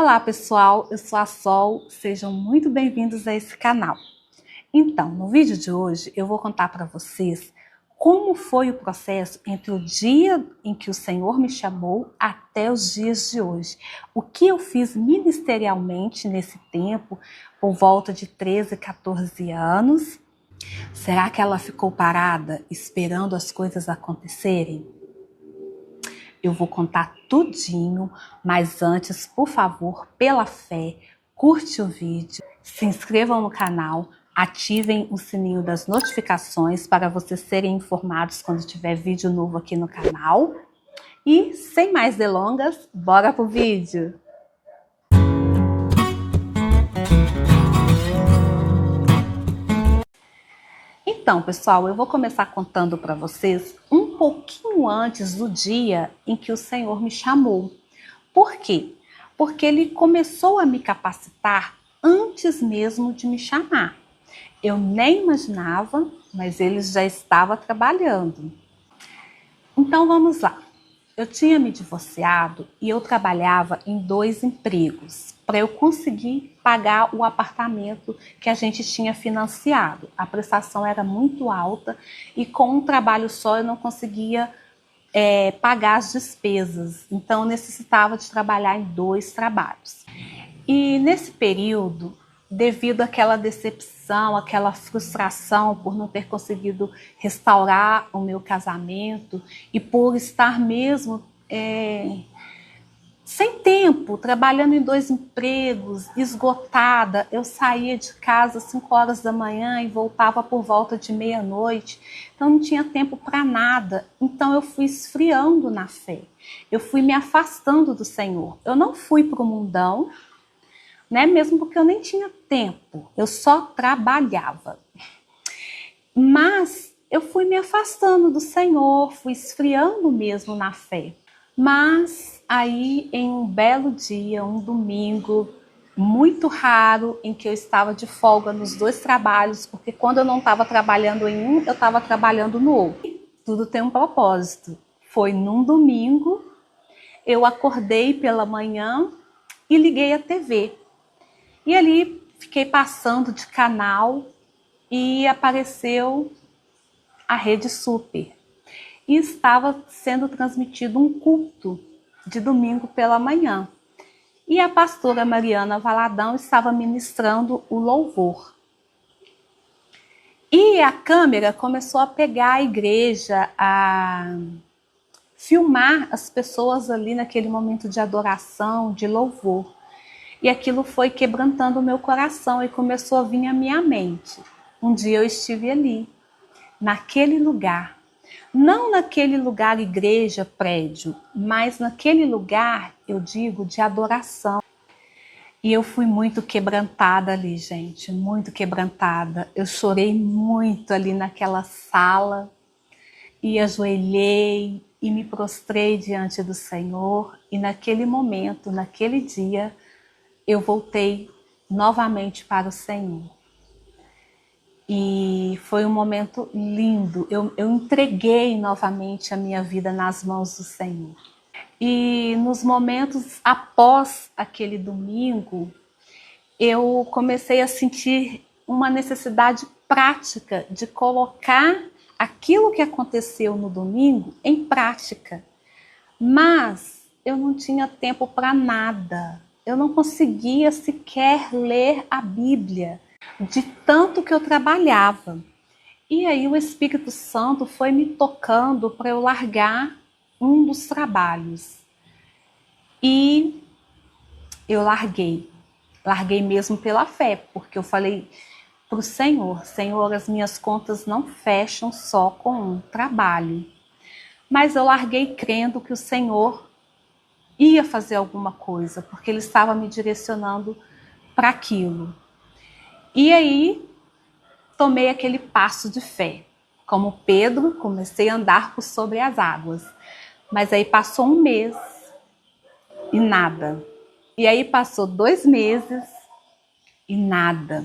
Olá pessoal, eu sou a Sol, sejam muito bem-vindos a esse canal. Então, no vídeo de hoje eu vou contar para vocês como foi o processo entre o dia em que o Senhor me chamou até os dias de hoje. O que eu fiz ministerialmente nesse tempo, por volta de 13, 14 anos. Será que ela ficou parada esperando as coisas acontecerem? Eu vou contar tudinho, mas antes, por favor, pela fé, curte o vídeo, se inscrevam no canal, ativem o sininho das notificações para vocês serem informados quando tiver vídeo novo aqui no canal. E, sem mais delongas, bora pro vídeo! Então, pessoal, eu vou começar contando para vocês um pouquinho antes do dia em que o Senhor me chamou. Por quê? Porque Ele começou a me capacitar antes mesmo de me chamar. Eu nem imaginava, mas Ele já estava trabalhando. Então, vamos lá. Eu tinha me divorciado e eu trabalhava em 2 empregos para eu conseguir pagar o apartamento que a gente tinha financiado. A prestação era muito alta e com um trabalho só eu não conseguia pagar as despesas. Então eu necessitava de trabalhar em 2 trabalhos. E nesse período, devido àquela decepção, àquela frustração por não ter conseguido restaurar o meu casamento e por estar mesmo sem tempo, trabalhando em 2 empregos, esgotada, eu saía de casa às 5 horas da manhã e voltava por volta de meia-noite, então não tinha tempo para nada. Então eu fui esfriando na fé, eu fui me afastando do Senhor. Eu não fui para o mundão, né? Mesmo porque eu nem tinha tempo, eu só trabalhava. Mas eu fui me afastando do Senhor, fui esfriando mesmo na fé. Mas aí em um belo dia, um domingo, muito raro, em que eu estava de folga nos 2 trabalhos, porque quando eu não estava trabalhando em um, eu estava trabalhando no outro. Tudo tem um propósito. Foi num domingo, eu acordei pela manhã e liguei a TV. E ali fiquei passando de canal e apareceu a Rede Super. E estava sendo transmitido um culto de domingo pela manhã. E a pastora Mariana Valadão estava ministrando o louvor. E a câmera começou a pegar a igreja, a filmar as pessoas ali naquele momento de adoração, de louvor. E aquilo foi quebrantando o meu coração e começou a vir à minha mente. Um dia eu estive ali, naquele lugar. Não naquele lugar igreja, prédio, mas naquele lugar, eu digo, de adoração. E eu fui muito quebrantada ali, gente, muito quebrantada. Eu chorei muito ali naquela sala e ajoelhei e me prostrei diante do Senhor. E naquele momento, naquele dia, eu voltei novamente para o Senhor. E foi um momento lindo, eu entreguei novamente a minha vida nas mãos do Senhor. E nos momentos após aquele domingo, eu comecei a sentir uma necessidade prática de colocar aquilo que aconteceu no domingo em prática. Mas eu não tinha tempo para nada, eu não conseguia sequer ler a Bíblia, de tanto que eu trabalhava. E aí o Espírito Santo foi me tocando para eu largar um dos trabalhos. E eu larguei mesmo pela fé, porque eu falei para o Senhor, Senhor, as minhas contas não fecham só com um trabalho. Mas eu larguei crendo que o Senhor ia fazer alguma coisa, porque Ele estava me direcionando para aquilo. E aí tomei aquele passo de fé. Como Pedro, comecei a andar por sobre as águas. Mas aí passou 1 mês e nada. E aí passou 2 meses e nada.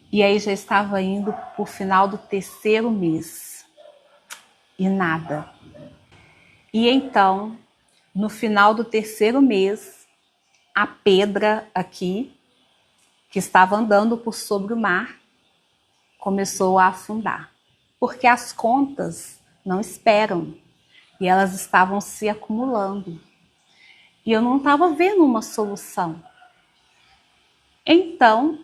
E aí já estava indo para o final do 3º mês e nada. E então, no final do 3º mês, a pedra aqui, que estava andando por sobre o mar, começou a afundar. Porque as contas não esperam e elas estavam se acumulando. E eu não estava vendo uma solução. Então,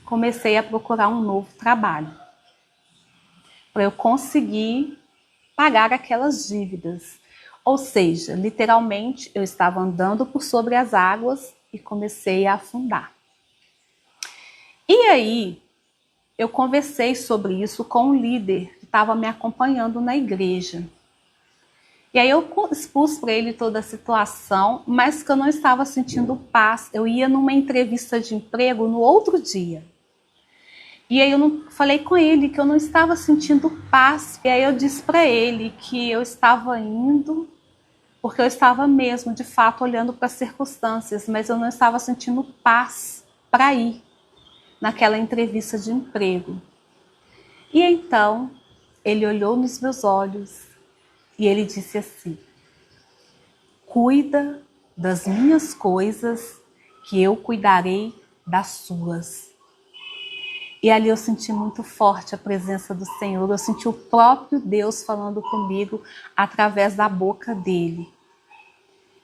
comecei a procurar um novo trabalho para eu conseguir pagar aquelas dívidas. Ou seja, literalmente, eu estava andando por sobre as águas e comecei a afundar. E aí, eu conversei sobre isso com um líder que estava me acompanhando na igreja. E aí eu expus para ele toda a situação, mas que eu não estava sentindo paz. Eu ia numa entrevista de emprego no outro dia. E aí eu falei com ele que eu não estava sentindo paz. E aí eu disse para ele que eu estava indo porque eu estava mesmo, de fato, olhando para as circunstâncias, mas eu não estava sentindo paz para ir naquela entrevista de emprego. E então ele olhou nos meus olhos e ele disse assim: cuida das minhas coisas, que eu cuidarei das suas. E ali eu senti muito forte a presença do Senhor, eu senti o próprio Deus falando comigo através da boca dele.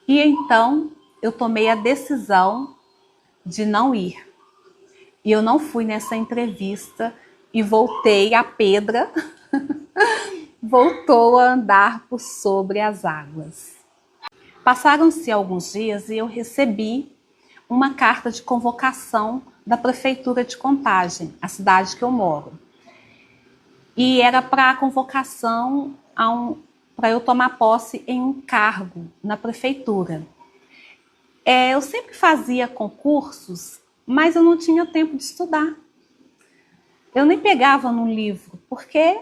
E então eu tomei a decisão de não ir. E eu não fui nessa entrevista e voltei, a pedra voltou a andar por sobre as águas. Passaram-se alguns dias e eu recebi uma carta de convocação da Prefeitura de Contagem, a cidade que eu moro. E era para a convocação para eu tomar posse em um cargo na Prefeitura. Eu sempre fazia concursos, mas eu não tinha tempo de estudar. Eu nem pegava num livro, porque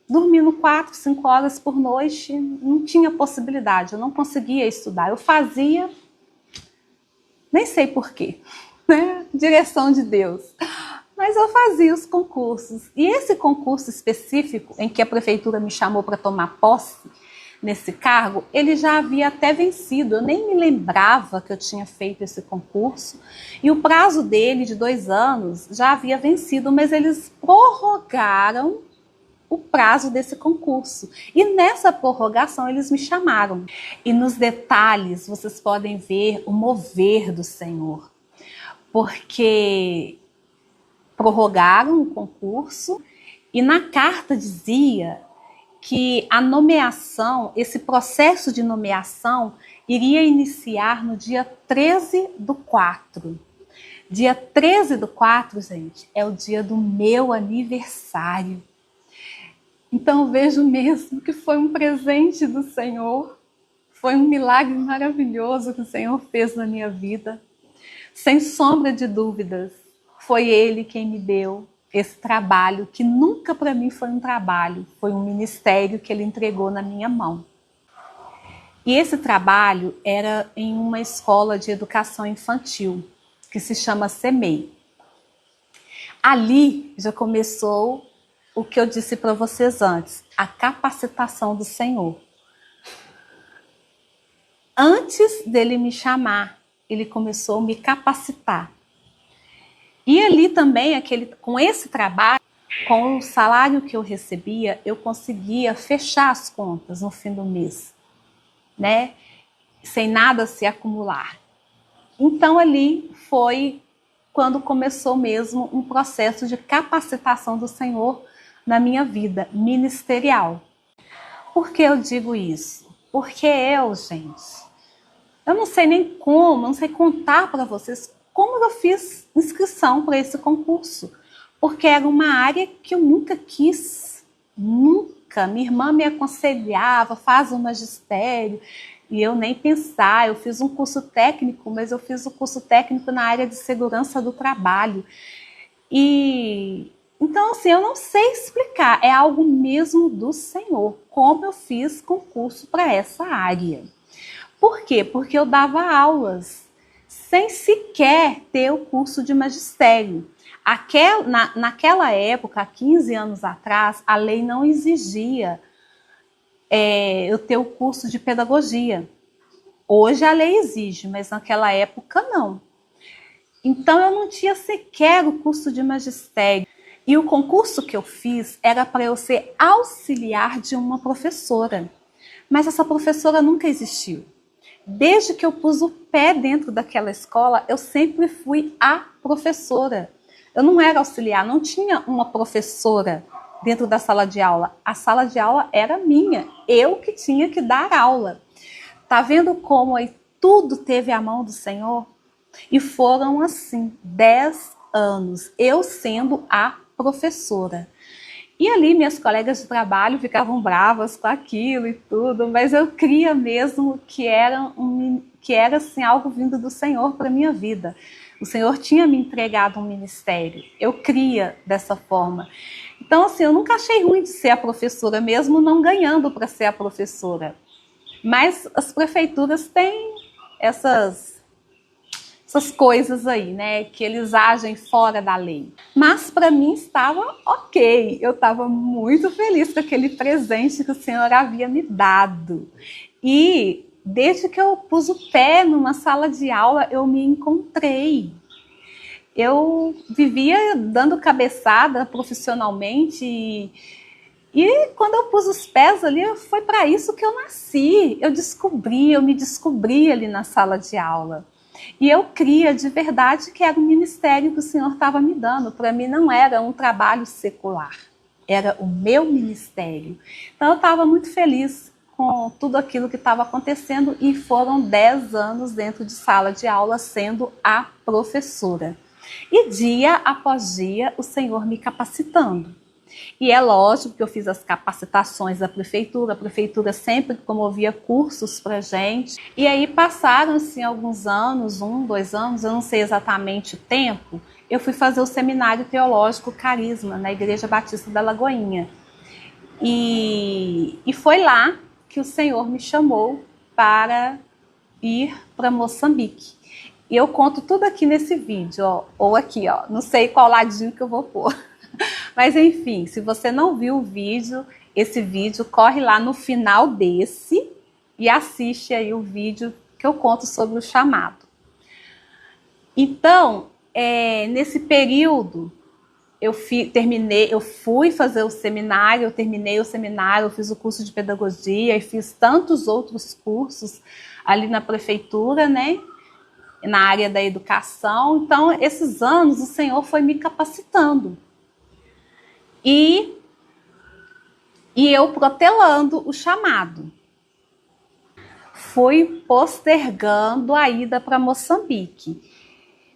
dormindo 4, 5 horas por noite, não tinha possibilidade, eu não conseguia estudar. Eu fazia, nem sei porquê, né? Direção de Deus. Mas eu fazia os concursos. E esse concurso específico, em que a prefeitura me chamou para tomar posse nesse cargo, ele já havia até vencido. Eu nem me lembrava que eu tinha feito esse concurso. E o prazo dele, de 2 anos, já havia vencido, mas eles prorrogaram o prazo desse concurso. E nessa prorrogação eles me chamaram. E nos detalhes vocês podem ver o mover do Senhor. Porque prorrogaram o concurso e na carta dizia que a nomeação, esse processo de nomeação, iria iniciar no dia 13/4. Dia 13/4, gente, é o dia do meu aniversário. Então eu vejo mesmo que foi um presente do Senhor, foi um milagre maravilhoso que o Senhor fez na minha vida. Sem sombra de dúvidas, foi Ele quem me deu esse trabalho, que nunca para mim foi um trabalho, foi um ministério que Ele entregou na minha mão. E esse trabalho era em uma escola de educação infantil, que se chama CEMEI. Ali já começou o que eu disse para vocês antes, a capacitação do Senhor. Antes dele me chamar, ele começou a me capacitar. E ali também, com esse trabalho, com o salário que eu recebia, eu conseguia fechar as contas no fim do mês, né? Sem nada se acumular. Então ali foi quando começou mesmo um processo de capacitação do Senhor na minha vida ministerial. Por que eu digo isso? Porque gente, eu não sei nem como, não sei contar para vocês como eu fiz inscrição para esse concurso, porque era uma área que eu nunca quis, nunca. Minha irmã me aconselhava, faz um magistério, e eu nem pensar. Eu fiz um curso técnico, mas eu fiz o curso técnico na área de segurança do trabalho. E então, assim, eu não sei explicar, é algo mesmo do Senhor, como eu fiz concurso para essa área. Por quê? Porque eu dava aulas sem sequer ter o curso de magistério. Naquela época, há 15 anos atrás, a lei não exigia eu ter o curso de pedagogia. Hoje a lei exige, mas naquela época não. Então eu não tinha sequer o curso de magistério. E o concurso que eu fiz era para eu ser auxiliar de uma professora. Mas essa professora nunca existiu. Desde que eu pus o pé dentro daquela escola, eu sempre fui a professora. Eu não era auxiliar, não tinha uma professora dentro da sala de aula. A sala de aula era minha, eu que tinha que dar aula. Tá vendo como aí tudo teve a mão do Senhor? E foram assim, 10 anos, eu sendo a professora. E ali minhas colegas de trabalho ficavam bravas com aquilo e tudo, mas eu cria mesmo que era assim, algo vindo do Senhor para a minha vida. O Senhor tinha me entregado um ministério, eu cria dessa forma. Então assim, eu nunca achei ruim de ser a professora, mesmo não ganhando para ser a professora. Mas as prefeituras têm essas coisas aí, né, que eles agem fora da lei. Mas para mim estava ok, eu estava muito feliz com aquele presente que o Senhor havia me dado. E desde que eu pus o pé numa sala de aula, eu me encontrei. Eu vivia dando cabeçada profissionalmente e quando eu pus os pés ali, foi para isso que eu nasci. Eu me descobri ali na sala de aula. E eu cria de verdade que era um ministério que o Senhor estava me dando. Para mim não era um trabalho secular, era o meu ministério. Então eu estava muito feliz com tudo aquilo que estava acontecendo e foram 10 anos dentro de sala de aula sendo a professora. E dia após dia o Senhor me capacitando. E é lógico que eu fiz as capacitações da prefeitura, a prefeitura sempre promovia cursos para gente. E aí passaram-se alguns anos, 1, 2 anos, eu não sei exatamente o tempo, eu fui fazer o seminário teológico Carisma, na Igreja Batista da Lagoinha. E foi lá que o Senhor me chamou para ir para Moçambique. E eu conto tudo aqui nesse vídeo, ó, ou aqui, ó, não sei qual ladinho que eu vou pôr. Mas enfim, se você não viu o vídeo, esse vídeo, corre lá no final desse e assiste aí o vídeo que eu conto sobre o chamado. Então, nesse período, eu fui fazer o seminário, eu terminei o seminário, eu fiz o curso de pedagogia e fiz tantos outros cursos ali na prefeitura, né? Na área da educação. Então, esses anos o Senhor foi me capacitando. E eu protelando o chamado. Fui postergando a ida para Moçambique.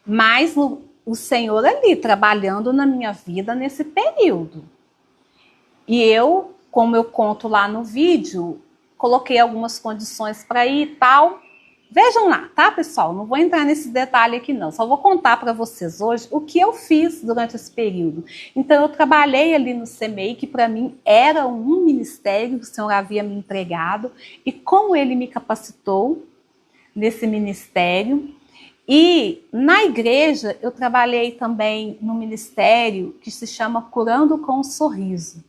Mas o Senhor ali, trabalhando na minha vida nesse período. E eu, como eu conto lá no vídeo, coloquei algumas condições para ir e tal. Vejam lá, tá, pessoal? Não vou entrar nesse detalhe aqui, não. Só vou contar para vocês hoje o que eu fiz durante esse período. Então, eu trabalhei ali no CEMEI, que para mim era um ministério que o Senhor havia me entregado, e como Ele me capacitou nesse ministério. E na igreja, eu trabalhei também no ministério que se chama Curando com um Sorriso.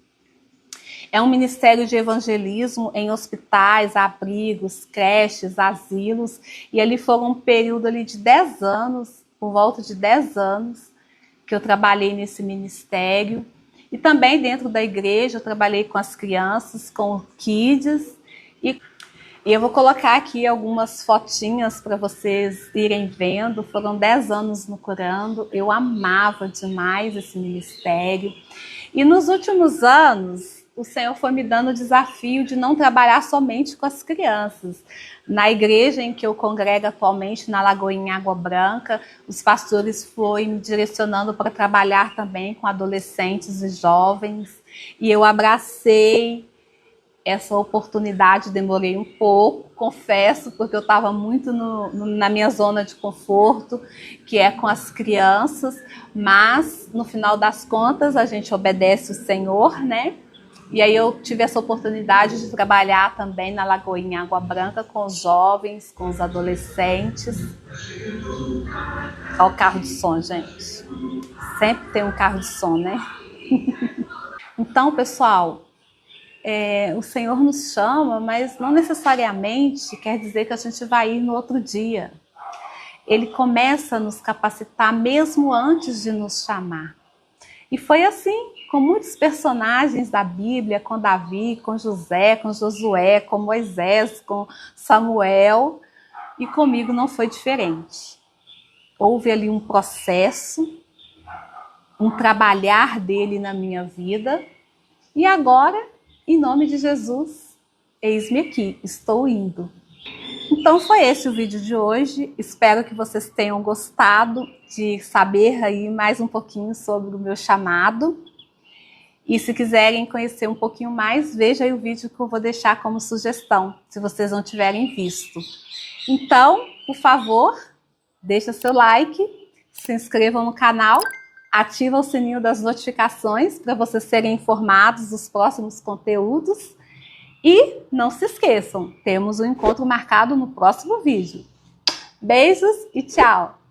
É um ministério de evangelismo em hospitais, abrigos, creches, asilos. E ali foram um período ali de 10 anos, por volta de 10 anos, que eu trabalhei nesse ministério. E também dentro da igreja eu trabalhei com as crianças, com kids. E eu vou colocar aqui algumas fotinhas para vocês irem vendo. Foram 10 anos no Curando. Eu amava demais esse ministério. E nos últimos anos, o Senhor foi me dando o desafio de não trabalhar somente com as crianças. Na igreja em que eu congrego atualmente, na Lagoinha Água Branca, os pastores foram me direcionando para trabalhar também com adolescentes e jovens. E eu abracei essa oportunidade, demorei um pouco, confesso, porque eu estava muito na minha zona de conforto, que é com as crianças, mas no final das contas a gente obedece o Senhor, né? E aí eu tive essa oportunidade de trabalhar também na Lagoinha Água Branca com os jovens, com os adolescentes. Olha o carro de som, gente. Sempre tem um carro de som, né? Então, pessoal, o Senhor nos chama, mas não necessariamente quer dizer que a gente vai ir no outro dia. Ele começa a nos capacitar mesmo antes de nos chamar. E foi assim com muitos personagens da Bíblia, com Davi, com José, com Josué, com Moisés, com Samuel, e comigo não foi diferente. Houve ali um processo, um trabalhar dele na minha vida, e agora, em nome de Jesus, eis-me aqui, estou indo. Então foi esse o vídeo de hoje, espero que vocês tenham gostado de saber aí mais um pouquinho sobre o meu chamado. E se quiserem conhecer um pouquinho mais, veja aí o vídeo que eu vou deixar como sugestão, se vocês não tiverem visto. Então, por favor, deixa seu like, se inscrevam no canal, ativa o sininho das notificações para vocês serem informados dos próximos conteúdos. E não se esqueçam, temos um encontro marcado no próximo vídeo. Beijos e tchau!